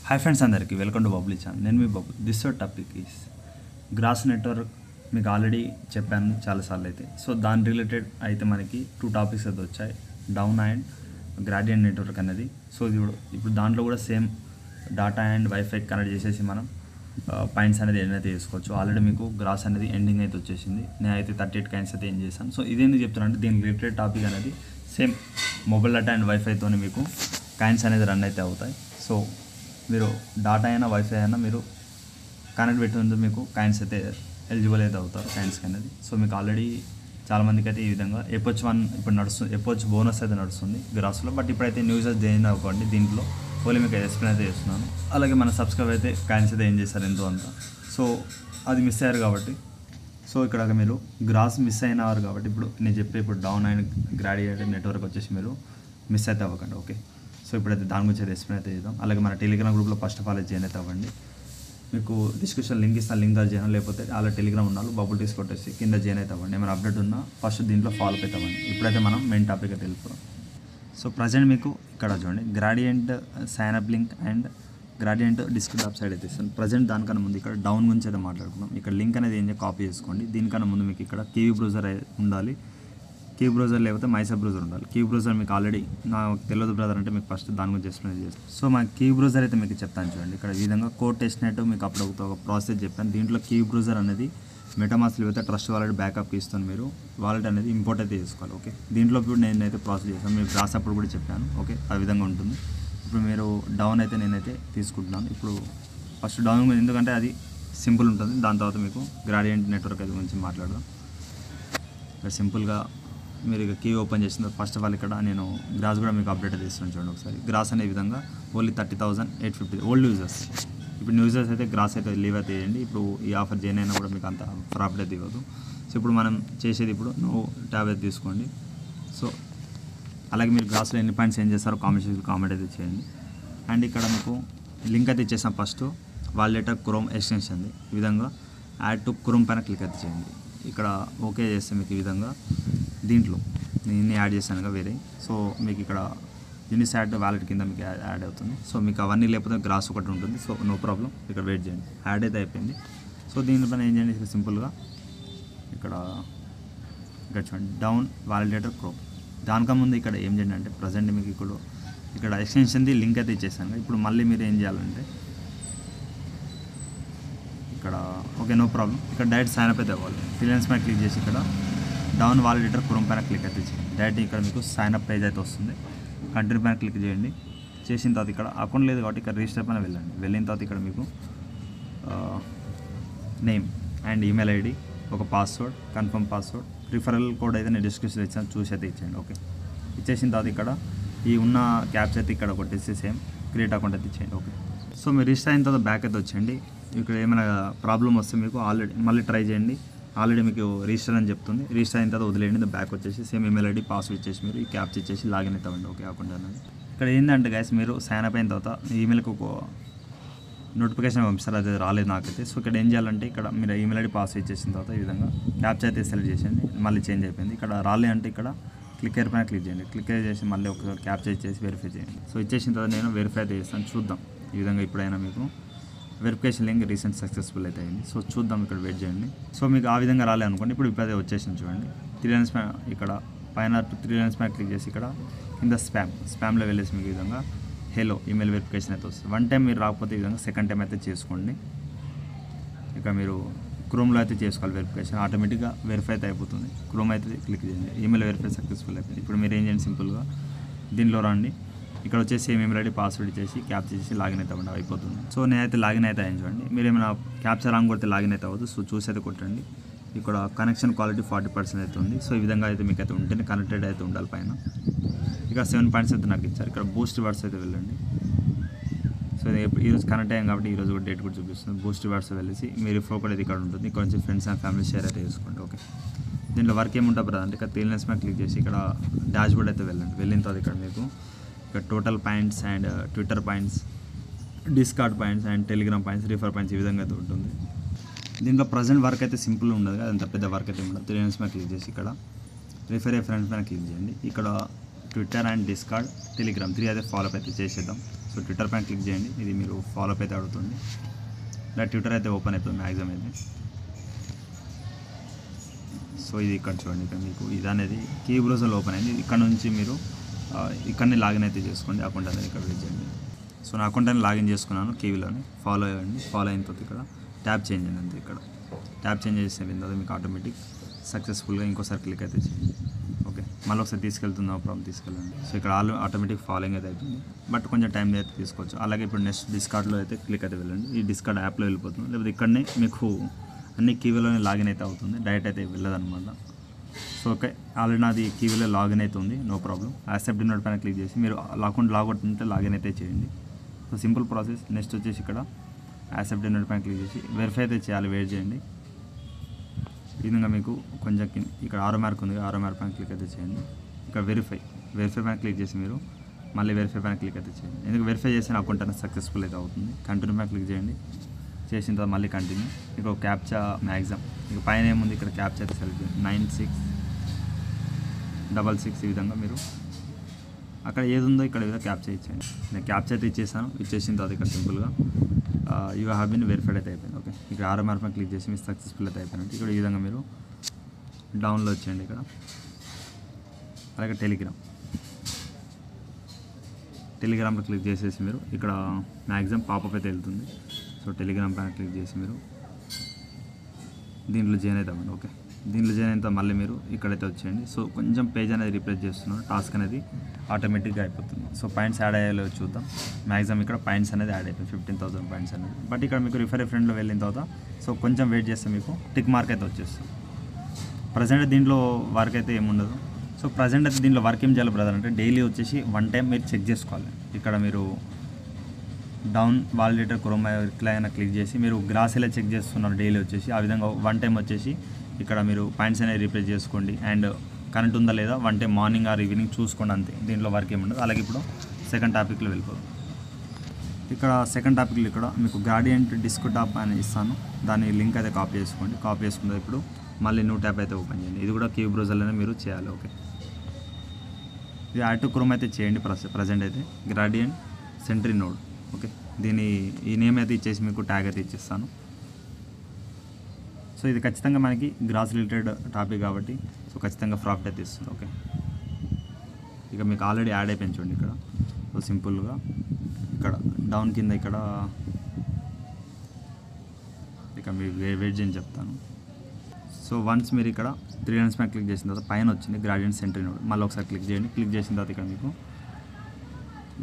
Hi friends, అందరికీ welcome to Bubbly channel. నేను మీ Bubble. This topic is gross network. మీకు ఆల్రెడీ చెప్పాను చాలాసార్లు అయితే. సో దాని రిలేటెడ్ అయితే మనకి 2 టాపిక్స్ అయితే వచ్చాయి, డౌన్ అండ్ గ్రాడియంట్ నెట్వర్క్ అనేది. సో ఇప్పుడు దాంట్లో కూడా same data and wifi connect చేసేసి మనం పాయింట్స్ అనేది ఏదైతే చేసుకోవచ్చు. ఆల్రెడీ మీకు గ్రాస్ అనేది ఎండింగ్ అయితే వచ్చేసింది. నేనైతే 38 కాయిన్స్ అయితే ఏం చేశాను. సో ఇదేందుకు చెప్తున్నాను అంటే దీని రిలేటెడ్ టాపిక్ అనేది సేమ్ మొబైల్ డేటా అండ్ వైఫైతో మీకు కాయిన్స్ అనేది రన్ అయితే అవుతాయి. సో మీరు డాటా అయినా వైఫై అయినా మీరు కనెక్ట్ పెట్టినందుకు మీకు కాయిన్స్ అయితే ఎలిజిబుల్ అయితే అవుతారు కాయిన్స్కి అనేది. సో మీకు ఆల్రెడీ చాలామందికి అయితే ఈ విధంగా FH1 ఇప్పుడు నడుస్తుంది, FH బోనస్ అయితే నడుస్తుంది గ్రాస్లో. బట్ ఇప్పుడైతే న్యూస్ జాయిన్ అవ్వండి, దీంట్లో ఓన్లీ మీకు ఎక్స్ప్లెయిన్ అయితే చేస్తున్నాను. అలాగే మన సబ్స్క్రైబ్ అయితే కాయిన్స్ అయితే ఏం చేస్తారు ఎంతో అంతా. సో అది మిస్ అయ్యారు కాబట్టి, సో ఇక్కడ మీరు గ్రాస్ మిస్ అయినారు కాబట్టి ఇప్పుడు నేను చెప్పే ఇప్పుడు డౌన్ అండ్ గ్రాడియంట్ నెట్వర్క్ వచ్చేసి మీరు మిస్ అయితే అవ్వకండి. ఓకే, సో ఇప్పుడైతే దాని గురించి అయితే ఎక్స్ప్లెయిన్ అయితే చేద్దాం. అలాగే మన టెలిగ్రామ్ గ్రూప్లో ఫస్ట్ ఆఫ్ ఆల్ జాయిన్ అయితే అవ్వండి. మీకు డిస్క్రిప్షన్ లింక్ ఇస్తాను, లింక్ ద్వారా జాయిన్. లేకపోతే అలా టెలిగ్రామ్ ఉన్నాను బబుల్ టీస్ కొట్టేసి కింద జాయిన్ అయితే అవ్వండి. ఏమైనా అప్డేట్ ఉన్నా ఫస్ట్ దీంట్లో ఫాలో అయితే అవ్వండి. ఇప్పుడైతే మనం మెయిన్ టాపిక్ అయితే వెళ్ళిపోతాం. సో ప్రజెంట్ మీకు ఇక్కడ చూడండి gradient sign up link and gradient description side అయితే ఇస్తాను. ప్రజెంట్ దానికన్నా ముందు ఇక్కడ డౌన్ గురించి అయితే మాట్లాడుకున్నాం. ఇక్కడ లింక్ అనేది ఏం కాపీ చేసుకోండి. దీనికన్నా ముందు మీకు ఇక్కడ కీవీ బ్రౌజర్ ఉండాలి. కీ బ్రౌజర్ లేకపోతే మైసా బ్రౌజర్ ఉండాలి. కీ బ్రౌజర్ మీకు ఆల్రెడీ నాకు తెలియదు బ్రదర్ అంటే మీకు ఫస్ట్ దాని గురించి ఎక్స్ప్లెయిన్ చేస్తాను. సో మా కీ బ్రౌజర్ అయితే మీకు చెప్తాను చూడండి. ఇక్కడ ఈ విధంగా కోడ్ టెస్ట్నెట్ మీకు అప్పుడు ఒక ప్రాసెస్ చెప్పాను. దీంట్లో కీ బ్రౌజర్ అనేది మెటామాస్క్ లేకపోతే ట్రస్ట్ వాలెట్ బ్యాకప్కి ఇస్తాను. మీరు వాలెట్ అనేది ఇంపోర్ట్ అయితే చేసుకోవాలి. ఓకే, దీంట్లో ఇప్పుడు నేనైతే ప్రాసెస్ చేస్తాను, మీకు రాసేప్పుడు కూడా చెప్పాను. ఓకే, ఆ విధంగా ఉంటుంది. ఇప్పుడు మీరు డౌన్ అయితే నేనైతే తీసుకుంటున్నాను. ఇప్పుడు ఫస్ట్ డౌన్ ఎందుకంటే అది సింపుల్ ఉంటుంది. దాని తర్వాత మీకు గ్రాడియంట్ నెట్వర్క్ అయితే గురించి మాట్లాడదాం. ఇక్కడ సింపుల్గా మీరు ఇక కీ ఓపెన్ చేసిన ఫస్ట్ ఆఫ్ ఆల్ ఇక్కడ నేను గ్రాస్ కూడా మీకు అప్డేట్ చేస్తున్నాను చూడండి ఒకసారి. గ్రాస్ అనే విధంగా ఓన్లీ 30,850 ఓల్డ్ యూజర్స్. ఇప్పుడు న్యూ యూజర్స్ అయితే గ్రాస్ అయితే లీవ్ అయితే చేయండి. ఇప్పుడు ఈ ఆఫర్ జాయిన్ అయినా కూడా మీకు అంత ప్రాఫిట్ అయితే ఇవ్వదు. సో ఇప్పుడు మనం చేసేది ఇప్పుడు నువ్వు ట్యాబ్ అయితే తీసుకోండి. సో అలాగే మీరు గ్రాస్లో ఎన్ని పాయింట్స్ ఏం చేస్తారో కామెంట్ అయితే చేయండి. అండ్ ఇక్కడ మీకు లింక్ అయితే ఇచ్చేసాం. ఫస్ట్ వాలెట్ క్రోమ్ ఎక్స్టెన్షన్ ఈ విధంగా యాడ్ టు క్రోమ్ పైన క్లిక్ అయితే చేయండి. ఇక్కడ ఓకే చేస్తే మీకు ఈ విధంగా దీంట్లో నేను యాడ్ చేశాను కదా వేరే. సో మీకు ఇక్కడ యూనిస్ యాడ్ వాలెట్ కింద మీకు యాడ్ అవుతుంది. సో మీకు అవన్నీ లేకపోతే గ్రాస్ ఒకటి ఉంటుంది. సో నో ప్రాబ్లం, ఇక్కడ వెయిట్ చేయండి. యాడ్ అయితే అయిపోయింది. సో దీనిపైన ఏం చేయండి, ఇక్కడ సింపుల్గా ఇక్కడ చూడండి డౌన్ వాలిడేటర్ క్రోమ్. దానికన్నా ముందు ఇక్కడ ఏం చేయండి అంటే ప్రజెంట్ మీకు ఇక్కడ ఎక్స్టెన్షన్ది లింక్ అయితే ఇచ్చేసాను. ఇప్పుడు మళ్ళీ మీరు ఏం చేయాలంటే ఇక్కడ ఓకే నో ప్రాబ్లం, ఇక్కడ డైరెక్ట్ సైన్ అప్ అయితే అవ్వాలి. ఫ్రీలాన్స్ పైన క్లిక్ చేసి ఇక్కడ డౌన్ వాలిడేటర్ క్రోమ్ పైన క్లిక్ అయితే చేయండి. డైరెక్ట్ ఇక్కడ మీకు సైన్ అప్ పేజ్ అయితే వస్తుంది. కంటిన్యూ పైన క్లిక్ చేయండి. చేసిన తర్వాత ఇక్కడ అకౌంట్ లేదు కాబట్టి ఇక్కడ రిజిస్టర్ పైన వెళ్ళండి. వెళ్ళిన తర్వాత ఇక్కడ మీకు నేమ్ అండ్ ఈమెయిల్ ఐడి, ఒక password, confirm password, referral code అయితే నేను డిస్క్రిప్షన్ ఇచ్చాను, చూసి అయితే ఇచ్చేయండి. ఓకే, ఇచ్చేసిన తర్వాత ఇక్కడ ఈ ఉన్న క్యాప్స్ అయితే ఇక్కడ కొట్టేసి సేమ్ క్రియేట్ అకౌంట్ అయితే ఇచ్చేయండి. ఓకే, సో మీరు రిజిస్టర్ అయిన తర్వాత బ్యాక్ అయితే వచ్చేయండి. ఇక్కడ ఏమైనా ప్రాబ్లం వస్తే మీకు ఆల్రెడీ మళ్ళీ ట్రై చేయండి. ఆల్రెడీ మీకు రిజిస్టర్ అని చెప్తుంది. రిజిస్టర్ అయిన తర్వాత వదిలేయండి. బ్యాక్ వచ్చేసి సేమ్ ఈమెయిల్ ఐడి పాస్వర్డ్ ఇచ్చేసి మీరు ఈ క్యాప్స్ ఇచ్చేసి లాగిన్ అవుతామండి. ఓకే, అకౌంట్ అనేది ఇక్కడ ఏంటంటే గైస్ మీరు సైన్ అప్ అయిన తర్వాత ఈమెయిల్కి ఒక నోటిఫికేషన్ పంపిస్తారు, అది రాలేదు నాకైతే. సో ఇక్కడ ఏం చేయాలంటే ఇక్కడ మీరు ఈమెయిల్ ఐడి పాస్వర్డ్ ఇచ్చేసిన తర్వాత ఈ విధంగా క్యాప్స్ అయితే సెలెక్ట్ చేసేయండి. మళ్ళీ చేంజ్ అయిపోయింది. ఇక్కడ రాలే అంటే ఇక్కడ క్లిక్ పైన క్లిక్ చేయండి. క్లిక్ చేసి మళ్ళీ ఒక క్యాప్చర్ ఇచ్చేసి వెరిఫై చేయండి. సో ఇచ్చేసిన తర్వాత నేను వెరిఫై అయితే చేస్తాను, చూద్దాం. ఈ విధంగా ఇప్పుడైనా మీకు వెరిఫికేషన్ లింక్ రీసెంట్ సక్సెస్ఫుల్ అయితే అయింది. సో చూద్దాం, ఇక్కడ వెయిట్ చేయండి. సో మీకు ఆ విధంగా రాలే అనుకోండి. ఇప్పుడు ఇప్పుడైతే వచ్చేసింది చూడండి. 3 లైన్స్ పైన ఇక్కడ పైన 3 లైన్స్ పైన క్లిక్ చేసి ఇక్కడ కింద స్పామ్లో వెళ్ళేసి మీకు ఈ విధంగా హలో ఈమెయిల్ వెరిఫికేషన్ అయితే వస్తుంది. 1 టైం మీరు రాకపోతే ఈ విధంగా 2nd టైం అయితే చేసుకోండి. ఇక మీరు క్రోమ్లో అయితే చేసుకోవాలి వెరిఫికేషన్, ఆటోమేటిక్గా వెరిఫై అయితే అయిపోతుంది. క్రోమ్ అయితే క్లిక్ చేయండి, ఈమెయిల్ వెరిఫై సక్సెస్ఫుల్ అయిపోయింది. ఇప్పుడు మీరు ఏం చేయండి, సింపుల్గా దీనిలో రండి. ఇక్కడ వచ్చేసి ఈమెయిల్ ఐడి పాస్వర్డ్ ఇచ్చేసి క్యాప్చర్ చేసి లాగిన్ అయితే అవ్వండి, అయిపోతుంది. సో నేనైతే లాగిన్ అయితే అయ్యాను చూడండి. మీరు ఏమైనా క్యాప్చర్ రాంగ్ కొడితే లాగిన్ అయితే అవ్వదు. సో చూసి అయితే కొట్టండి. ఇక్కడ కనెక్షన్ క్వాలిటీ 40% అయితే ఉంది. సో ఈ విధంగా అయితే మీకు అయితే ఉంటేనే కనెక్టెడ్ అయితే ఉండాలి. పైన ఇక్కడ 7 పాయింట్స్ అయితే నాకు ఇచ్చారు. ఇక్కడ బూస్ట్ రివార్డ్స్ అయితే వెళ్ళండి. సో ఈరోజు కనెక్ట్ అయ్యాం కాబట్టి ఈరోజు కూడా డేట్ కూడా చూపిస్తుంది. బూస్ట్ రివార్డ్స్ వెళ్ళేసి మీ రిఫర్ కూడా ఇక్కడ ఉంటుంది. ఇక్కడ నుంచి ఫ్రెండ్స్ అండ్ ఫ్యామిలీ షేర్ అయితే చేసుకోండి. ఓకే, దీంట్లో వర్క్ ఏముంటుంది బ్రదర్ అంటే ఇక్కడ 3 లైన్స్ మీద క్లిక్ చేసి ఇక్కడ డాష్ బోర్డ్ అయితే వెళ్ళండి. వెళ్ళిన తర్వాత ఇక్కడ మీకు ఇక్కడ total points and Twitter points, discard points and Telegram points, refer points ఈ విధంగా అయితే ఉంటుంది. దీంట్లో ప్రజెంట్ వర్క్ అయితే సింపుల్ ఉండదు కదా, అంత పెద్ద వర్క్ అయితే ఉండదు. 3 లైన్స్ మీద క్లిక్ చేసి ఇక్కడ రిఫర్ ఏ ఫ్రెండ్స్ పైన క్లిక్ చేయండి. ఇక్కడ ట్విట్టర్ అండ్ డిస్కార్డ్, టెలిగ్రామ్ 3 అయితే ఫాలో అప్ అయితే చేసేద్దాం. సో ట్విట్టర్ పైన క్లిక్ చేయండి. ఇది మీరు ఫాలో అప్ అయితే అడుగుతుంది. ఇలా ట్విట్టర్ అయితే ఓపెన్ అవుతుంది మ్యాక్సిమం అయితే. సో ఇది ఇక్కడ చూడండి, ఇక్కడ మీకు ఇది అనేది కీ బ్రౌజర్లో ఓపెన్ అయింది. ఇక్కడ నుంచి మీరు ఇక్కడనే లాగిన్ అయితే చేసుకోండి అకౌంట్ అనేది ఇక్కడ వెయిట్ చేయండి. సో నా అకౌంట్ అనేది లాగిన్ చేసుకున్నాను కీవీలోనే. ఫాలో అయ్యండి. ఫాలో అయిన తర్వాత ఇక్కడ ట్యాప్ చేంజ్ అయింది అంతే. ఇక్కడ ట్యాప్ చేంజ్ చేసే తర్వాత మీకు ఆటోమేటిక్ సక్సెస్ఫుల్గా ఇంకోసారి క్లిక్ అయితే చేయండి. ఓకే, మళ్ళీ ఒకసారి తీసుకెళ్తుందా ప్రాబ్లం తీసుకెళ్ళండి. సో ఇక్కడ ఆటోమేటిక్ ఫాలోయింగ్ అయితే అవుతుంది, బట్ కొంచెం టైం అయితే తీసుకోవచ్చు. అలాగే ఇప్పుడు నెక్స్ట్ డిస్కార్డ్లో అయితే క్లిక్ అయితే వెళ్ళండి. ఈ డిస్కార్డ్ యాప్లో వెళ్ళిపోతుంది, లేకపోతే ఇక్కడనే మీకు అన్ని కీవీలోనే లాగిన్ అయితే అవుతుంది, డైరెక్ట్ అయితే వెళ్ళదన్నమాట. సో ఓకే, ఆల్రెడీ నాది కీవీలో లాగిన్ అయితే ఉంది, నో ప్రాబ్లం. యాక్సెప్ట్ నోట్ పైన క్లిక్ చేసి మీరు అకౌంట్ లాగౌట్ ఉంటే లాగిన్ అయితే చేయండి. So simple process. నెక్స్ట్ వచ్చేసి ఇక్కడ యాక్సెప్ట్ నోట్ పైన క్లిక్ చేసి వెరిఫై అయితే చేయాలి, వెయిట్ చేయండి. ఈ విధంగా మీకు కొంచెం ఇక్కడ ఆరో మార్క్ ఉంది, ఆరో మార్క్ పైన క్లిక్ అయితే చేయండి. ఇక్కడ వెరిఫై పైన క్లిక్ చేసి మీరు మళ్ళీ వెరిఫై పైన క్లిక్ అయితే చేయండి. ఎందుకు వెరిఫై చేసిన అకౌంట్ అనేది సక్సెస్ఫుల్ అయితే అవుతుంది. కంటిన్యూ పైన క్లిక్ చేయండి. చేసిన తర్వాత మళ్ళీ కంటిన్యూ. మీకు క్యాప్చా మ్యాక్సిమం ఇక పైన ఏముంది ఇక్కడ క్యాప్చా అయితే సెలెక్ట్ చేయండి. 9666 ఈ విధంగా మీరు అక్కడ ఏది ఉందో ఇక్కడ ఏదో క్యాప్చా ఇచ్చేయండి. నేను క్యాప్చా అయితే ఇచ్చేసాను. ఇచ్చేసిన తర్వాత ఇక్కడ సింపుల్గా యూ హ్యావ్ బీన్ వెరిఫైడ్ అయితే అయిపోయింది. ఓకే, ఇక్కడ ఆర్ఎంఆర్ పైన క్లిక్ చేసి మీరు సక్సెస్ఫుల్ అయితే అయిపోయినట్టు. ఇక్కడ ఈ విధంగా మీరు డౌన్లోడ్ చేయండి. ఇక్కడ అలాగే టెలిగ్రామ్లో క్లిక్ చేసేసి మీరు ఇక్కడ మ్యాక్సిమం పాపప్ అయితే వెళ్తుంది. సో టెలిగ్రామ్ పైన క్లిక్ చేసి మీరు దీంట్లో జాయిన్ అవుతామండి. ఓకే, దీంట్లో జాయిన్ అయిన మళ్ళీ మీరు ఇక్కడైతే వచ్చేయండి. సో కొంచెం పేజ్ అనేది రిప్లేస్ చేస్తున్నాను, టాస్క్ అనేది ఆటోమేటిక్గా అయిపోతుంది. సో పాయింట్స్ యాడ్ అయ్యేలో చూద్దాం. మ్యాక్సిమం ఇక్కడ పాయింట్స్ అనేది యాడ్ అయిపోయింది, 15,000 పాయింట్స్ అనేది. బట్ ఇక్కడ మీకు రిఫర్ ఫ్రెండ్లో వెళ్ళిన తర్వాత సో కొంచెం వెయిట్ చేస్తే మీకు టిక్ మార్క్ అయితే వచ్చేస్తుంది. ప్రజెంట్ దీంట్లో వర్క్ అయితే ఏముండదు. సో ప్రజెంట్ అయితే దీంట్లో వర్క్ ఏం చేయాలి బ్రదర్ అంటే డైలీ వచ్చేసి 1 టైం మీరు చెక్ చేసుకోవాలి. ఇక్కడ మీరు డౌన్ వాలిడేటర్ క్రోమ్ అయినా క్లిక్ చేసి మీరు గ్రాస్ ఎలా చెక్ చేస్తున్నారు డైలీ వచ్చేసి ఆ విధంగా 1 టైం వచ్చేసి ఇక్కడ మీరు పాయింట్స్ అనేది రీప్లేస్ చేసుకోండి. అండ్ కరెంట్ ఉందా లేదా 1 టైం మార్నింగ్ ఆర్ ఈవినింగ్ చూసుకోండి అంతే. దీంట్లో వర్క్ ఏముండదు. అలాగే ఇప్పుడు సెకండ్ టాపిక్లో వెళ్ళిపోదు. ఇక్కడ సెకండ్ టాపిక్లో ఇక్కడ మీకు గ్రాడియంట్ డిస్క్ టాప్ అని ఇస్తాను, దాని లింక్ అయితే కాపీ చేసుకోండి. కాపీ చేసుకుంటే ఇప్పుడు మళ్ళీ న్యూ ట్యాబ్ అయితే ఓపెన్ చేయండి. ఇది కూడా క్యూ బ్రౌజర్లోనే మీరు చేయాలి. ఓకే, ఇది యాడ్ టు క్రోమ్ అయితే చేయండి. ప్రజెంట్ అయితే గ్రాడియంట్ సెంట్రీ నోడ్. ఓకే, ఈ నేమ్ అయితే ఇచ్చేసి మీకు ట్యాగ్ అయితే ఇచ్చేస్తాను. సో ఇది ఖచ్చితంగా మనకి గ్రాస్ రిలేటెడ్ టాపిక్ కాబట్టి సో ఖచ్చితంగా ప్రాఫిట్ అయితే ఇస్తుంది. ఓకే, ఇక మీకు ఆల్రెడీ యాడ్ అయిపోయింది చూడండి ఇక్కడ. సో సింపుల్గా ఇక్కడ డౌన్ కింద ఇక్కడ మీరు వెయిట్ చేయని చెప్తాను. సో వన్స్ మీరు ఇక్కడ 3 లైన్స్ పైన క్లిక్ చేసిన తర్వాత పైన వచ్చింది గ్రాడియంట్ సెంట్రీ నోడ్. మళ్ళీ ఒకసారి క్లిక్ చేయండి. క్లిక్ చేసిన తర్వాత ఇక్కడ మీకు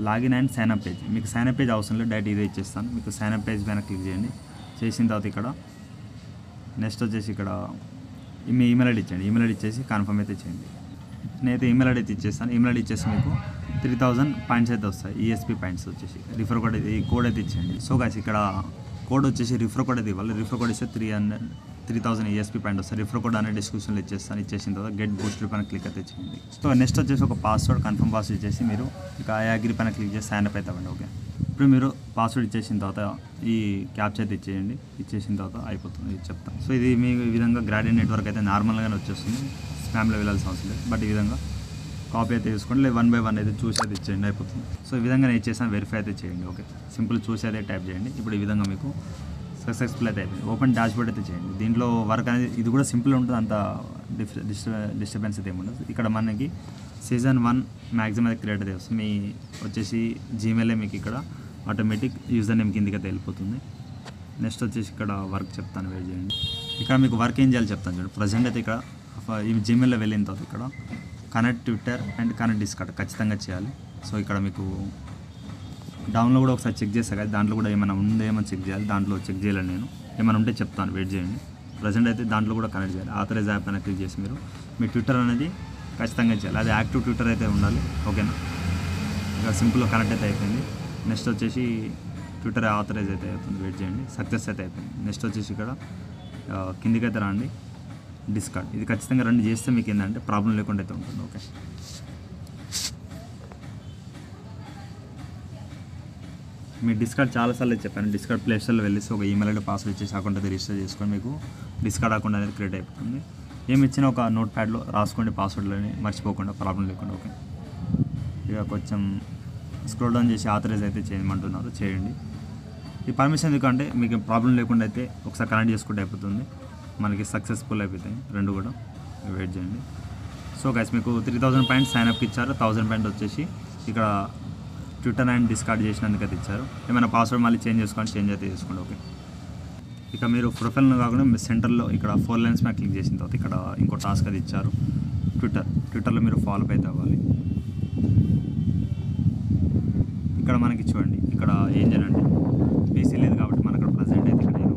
లాగిన్ అండ్ సైన్అప్ పేజ్, మీకు సైన్అప్ పేజ్ అవసరం లేదు, డైరెక్ట్ ఇదే ఇచ్చేస్తాను. మీకు సైన్అప్ పేజ్ పైన క్లిక్ చేయండి. చేసిన తర్వాత ఇక్కడ నెక్స్ట్ వచ్చేసి ఇక్కడ మీ ఈమెయిల్ ఐడి ఇచ్చేయండి. ఈమెయిల్ ఐడి ఇచ్చేసి కన్ఫర్మ్ అయితే చేయండి. నేనైతే ఈమెయిల్ ఐడి అయితే ఇచ్చేస్తాను. ఈమెయిల్ ఐడి ఇచ్చేసి మీకు 3000 పాయింట్స్ అయితే వస్తాయి, ఈఎస్పీ పాయింట్స్ వచ్చేసి. రిఫర్ కోడ్ ఈ కోడ్ అయితే ఇచ్చేయండి. సో గైస్ ఇక్కడ కోడ్ వచ్చేసి రిఫర్ కోడ్ అయితే ఇవ్వాలి. రిఫర్ కోడ్ ఇస్తే 3000 ఈఎస్పీ పాయింట్ వస్తాయి. రిఫర్ కోడ్ అనేది డిస్క్రిప్షన్లో ఇచ్చేస్తాను. ఇచ్చేసిన తర్వాత గెట్ బూస్టర్ పైన క్లిక్ అయితే చేయండి. సో నెక్స్ట్ వచ్చేసి ఒక పాస్వర్డ్ కన్ఫర్మ్ పాస్వర్డ్ ఇచ్చేసి మీరు ఇక అగ్రీ పైన క్లిక్ చేసి సైన్ అప్ అయితే అవ్వండి. ఓకే, ఇప్పుడు మీరు పాస్వర్డ్ ఇచ్చేసిన తర్వాత ఈ క్యాప్చర్ అయితే ఇచ్చేయండి. ఇచ్చేసిన తర్వాత అయిపోతుంది, ఇది చెప్తాను. సో ఇది మీ ఈ విధంగా గ్రాడియంట్ నెట్వర్క్ అయితే నార్మల్గానే వచ్చేస్తుంది, స్పామ్లో వెళ్ళాల్సిన అవసరం లేదు. బట్ ఈ విధంగా కాపీ అయితే తీసుకోండి, లేదు 1 by 1 అయితే చూసి అయితే ఇచ్చేయండి, అయిపోతుంది. సో ఈ విధంగా నేను ఇచ్చేసాను, వెరిఫై అయితే చేయండి. ఓకే, సింపుల్ చూసి అయితే టైప్ చేయండి. ఇప్పుడు ఈ విధంగా మీకు సక్సెస్ఫుల్ అయితే అయిపోయింది. ఓపెన్ డాష్బోర్డ్ అయితే చేయండి. దీంట్లో వర్క్ అనేది ఇది కూడా సింపుల్ ఉంటుంది, అంత డిస్టర్బెన్స్ అయితే ఏముండదు. ఇక్కడ మనకి సీజన్ 1 మ్యాక్సిమం అయితే క్రియేట్ అయితే వస్తుంది. మీ వచ్చేసి జీమెయిలే మీకు ఇక్కడ ఆటోమేటిక్ యూజర్ నేమ్ కిందకి అయితే వెళ్ళిపోతుంది. నెక్స్ట్ వచ్చేసి ఇక్కడ వర్క్ చెప్తాను, వెయిట్ చేయండి. ఇక్కడ మీకు వర్క్ ఏం చేయాలి చెప్తాను చూడండి. ప్రజెంట్ అయితే ఇక్కడ ఈ జీమెయిల్లో వెళ్ళిన తర్వాత ఇక్కడ connect Twitter and connect discard ఖచ్చితంగా చేయాలి. సో ఇక్కడ మీకు డౌన్లో కూడా ఒకసారి చెక్ చేస్తా కదా, దాంట్లో కూడా ఏమైనా ఉందేమో చెక్ చేయాలి. దాంట్లో చెక్ చేయాలి, నేను ఏమైనా ఉంటే చెప్తాను, వెయిట్ చేయండి. ప్రజెంట్ అయితే దాంట్లో కూడా కనెక్ట్ చేయాలి. ఆథరైజ్ యాప్ అనేది క్లిక్ చేసి మీరు మీ ట్విట్టర్ అనేది ఖచ్చితంగా చేయాలి. అది యాక్టివ్ ట్విట్టర్ అయితే ఉండాలి. ఓకేనా, ఇక సింపుల్గా కనెక్ట్ అయితే అయిపోయింది. నెక్స్ట్ వచ్చేసి ట్విట్టర్ ఆథరైజ్ అయితే అవుతుంది, వెయిట్ చేయండి. సక్సెస్ అయితే అయిపోయింది. నెక్స్ట్ వచ్చేసి ఇక్కడ కిందికి అయితే రండి, డిస్కార్డ్. ఇది ఖచ్చితంగా రండి చేస్తే మీకు ఏంటంటే ప్రాబ్లం లేకుండా అయితే ఉంటుంది. ఓకే, మీ డిస్కార్డ్ చాలాసార్లు చెప్పాను. డిస్కార్డ్ ప్లే స్టోర్లో వెళ్ళేసి ఒక ఈమెయిల్ ఐడి పాస్వర్డ్ ఇచ్చేసి అకౌంట్ అయితే రిజిస్టర్ చేసుకొని మీకు డిస్కార్డ్ అకౌంట్ అనేది క్రియేట్ అయిపోతుంది. ఏమి ఇచ్చినా ఒక నోట్ ప్యాడ్లో రాసుకోండి పాస్వర్డ్లని, మర్చిపోకుండా, ప్రాబ్లం లేకుండా. ఓకే, ఇక కొంచెం స్క్రోల్ డౌన్ చేసి ఆథరైజ్ అయితే చేయమంటున్నారు, చేయండి. ఈ పర్మిషన్ ఎందుకంటే మీకు ప్రాబ్లం లేకుండా అయితే ఒకసారి కనెక్ట్ చేసుకుంటే అయిపోతుంది, మనకి సక్సెస్ఫుల్ అయిపోతాయి రెండు కూడా. వెయిట్ చేయండి. సో గైస్ మీకు 3000 పాయింట్స్ సైన్అప్కి ఇచ్చారు, 1000 పాయింట్ వచ్చేసి ఇక్కడ ట్విట్టర్ అండ్ డిస్కార్డ్ చేసినందుకు అయితే ఇచ్చారు. ఏమైనా పాస్వర్డ్ మళ్ళీ చేంజ్ అయితే చేసుకోండి. ఓకే, ఇక మీరు ప్రొఫైల్ను కాకుండా మీ సెంటర్లో ఇక్కడ 4 లైన్స్ మీద క్లిక్ చేసిన తర్వాత ఇక్కడ ఇంకో టాస్క్ అది ఇచ్చారు, ట్విట్టర్లో మీరు ఫాలో అయితే అవ్వాలి. ఇక్కడ మనకి చూడండి, ఇక్కడ ఏం చేయాలంటే పీసీ లేదు కాబట్టి మనకు ఇక్కడ ప్రజెంట్ అయితే ఇక్కడ నేను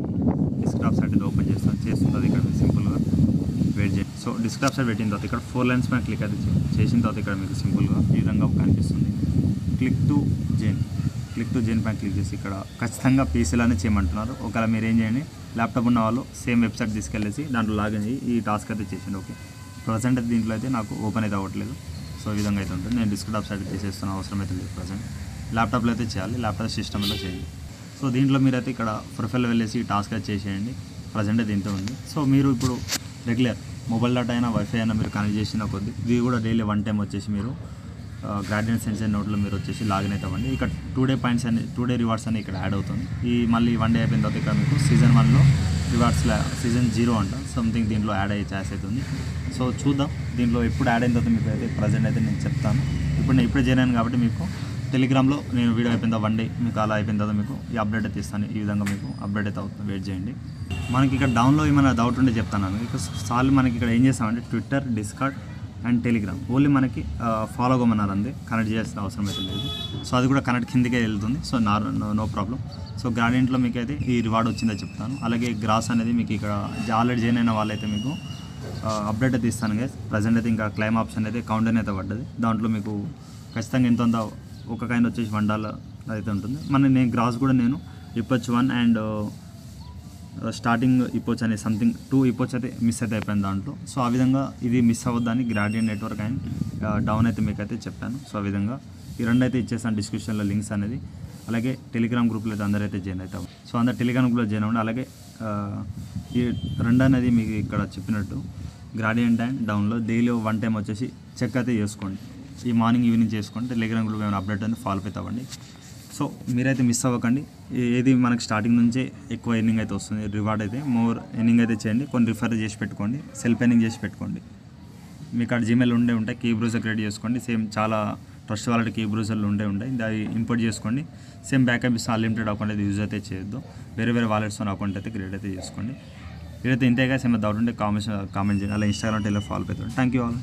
డిస్క్టాప్ సైట్ ఓపెన్ చేస్తుంటుంది ఇక్కడ సింపుల్గా. వెయిట్ చేయండి. సో డిస్క్టాప్ సైట్ పెట్టిన తర్వాత ఇక్కడ 4 లైన్స్ మీద క్లిక్ అయితే చేసిన తర్వాత ఇక్కడ మీకు సింపుల్గా ఈ విధంగా కనిపిస్తుంది. క్లిక్ టు జెన్ పైన క్లిక్ చేసి ఇక్కడ ఖచ్చితంగా పీసీలోనే చేయమంటున్నారు. ఒకవేళ మీరు ఏం చేయండి, ల్యాప్టాప్ ఉన్న వాళ్ళు సేమ్ వెబ్సైట్ తీసుకెళ్ళేసి దాంట్లో లాగిన్ అయ్యి ఈ టాస్క్ అయితే చేసింది. ఓకే, ప్రజెంట్ అయితే దీంట్లో అయితే నాకు ఓపెన్ అయితే అవ్వట్లేదు. సో ఈ విధంగా అయితే ఉంటుంది. నేను డిస్క్టాప్ సైట్ చేసేస్తున్న అవసరం అయితే లేదు. ప్రజెంట్ ల్యాప్టాప్లో అయితే చేయాలి, ల్యాప్టాప్ సిస్టమ్లో చేయండి. సో దీంట్లో మీరైతే ఇక్కడ ప్రొఫైల్ వెళ్ళేసి ఈ టాస్క్ అయితే చేసేయండి. ప్రజెంట్ అయితే దీంతో ఉంది. సో మీరు ఇప్పుడు రెగ్యులర్ మొబైల్ డేటా అయినా వైఫై అయినా మీరు కనెక్ట్ చేసిన కొద్ది ఇది కూడా డైలీ 1 టైం వచ్చేసి మీరు గ్రాడ్యుయేట్ సెన్సర్ నోట్లో మీరు వచ్చేసి లాగిన్ అయితే అవ్వండి. ఇక్కడ 2 డే పాయింట్స్ అని 2 డే రివార్డ్స్ అని ఇక్కడ యాడ్ అవుతుంది. ఈ మళ్ళీ 1 డే అయిపోయిన తర్వాత ఇక్కడ మీకు సీజన్ 1లో రివార్డ్స్ సీజన్ 0 అంట సంథింగ్ దీంట్లో యాడ్ అయ్యే ఛాన్స్ అవుతుంది. సో చూద్దాం దీంట్లో ఎప్పుడు యాడ్ అయిన తర్వాత మీకు అయితే ప్రజెంట్ అయితే నేను చెప్తాను. ఇప్పుడు నేను ఇప్పుడే చేయను కాబట్టి మీకు టెలిగ్రామ్లో నేను వీడియో అయిపోయిన తర్వాత 1 డే మీకు అలా అయిపోయిన తర్వాత మీకు ఈ అప్డేట్ అయితే ఇస్తాను. ఈ విధంగా మీకు అప్డేట్ అయితే అవుతుంది. వెయిట్ చేయండి. మనకి ఇక్కడ డౌన్లో ఏమైనా డౌట్ ఉంటే చెప్తాను. మీకు సార్లు మనకి ఇక్కడ ఏం చేస్తామంటే Twitter, discard and Telegram only మనకి ఫాలో అవ్వమన్నారు, అంతే, కనెక్ట్ చేయాల్సిన అవసరం అయితే లేదు. సో అది కూడా కనెక్ట్ కిందకే వెళ్తుంది. So no problem. సో గ్రాడ్యుయేట్లో మీకు అయితే ఈ రివార్డ్ వచ్చిందో చెప్తాను. అలాగే గ్రాస్ అనేది మీకు ఇక్కడ ఆల్రెడీ జాయిన్ అయిన వాళ్ళైతే మీకు అప్డేట్ అయితే ఇస్తాను గైస్. ప్రజెంట్ అయితే ఇంకా క్లైమ్ ఆప్షన్ అయితే కౌంటర్ అయితే పడ్డది. దాంట్లో మీకు ఖచ్చితంగా ఎంత ఉందో ఒక కాయిన్ వచ్చేసి $1 అయితే ఉంటుంది. నేను గ్రాస్ కూడా నేను ఇప్పొచ్చు 1 అండ్ స్టార్టింగ్ ఇపోచ్ అనే సంథింగ్ 2 ఇపోచ్ అయితే మిస్ అయితే అయిపోయింది దాంట్లో. సో ఆ విధంగా ఇది మిస్ అవ్వద్దని గ్రాడియన్ నెట్వర్క్ అండ్ డౌన్ అయితే మీకు అయితే చెప్పాను. సో ఆ విధంగా ఈ 2 అయితే ఇచ్చేసాను డిస్క్రిప్షన్లో లింక్స్ అనేది. అలాగే టెలిగ్రామ్ గ్రూప్లో అయితే అందరైతే జాయిన్ అవుతాం. సో అందరు టెలిగ్రామ్ గ్రూప్లో జాయిన్ అవ్వండి. అలాగే ఈ 2 అనేది మీకు ఇక్కడ చెప్పినట్టు గ్రాడియంట్ అండ్ డౌన్లో డైలీ 1 టైం వచ్చేసి చెక్ అయితే చేసుకోండి. ఈ మార్నింగ్ ఈవినింగ్ చేసుకోండి. టెలిగ్రామ్ గ్రూప్ ఏమైనా అప్డేట్ అనేది ఫాలో అయితే అవ్వండి. సో మీరైతే మిస్ అవ్వకండి. ఏది మనకి స్టార్టింగ్ నుంచే ఎక్కువ ఎర్నింగ్ అయితే వస్తుంది, రివార్డ్ అయితే మోర్ ఎర్నింగ్ అయితే చేయండి. కొన్ని రిఫర్ చేసి పెట్టుకోండి, సెల్ఫ్ ఎర్నింగ్ చేసి పెట్టుకోండి. మీకు అక్కడ జీమెయిల్ ఉంటాయి, కీ బ్రౌజర్ క్రియేట్ చేసుకోండి. సేమ్ చాలా ట్రస్ట్ వాళ్ళ కీ బ్రౌజర్లు ఉంటాయి, దాన్ని ఇంపోర్ట్ చేసుకోండి. సేమ్ బ్యాకప్ ఇస్తే అన్లిమిటెడ్ అకౌంట్ అయితే యూజ్ అయితే చేయొద్దు. వేరే వాలెట్స్ అకౌంట్ అయితే క్రియేట్ అయితే చేసుకోండి. ఇదైతే ఇంతేగా. సేమ్ డౌట్ ఉంటే కామెంట్ చేయండి. అలా ఇన్స్టాగ్రామ్, టెలిగ్రామ్ ఫాలో అవుతుంది. Thank you all.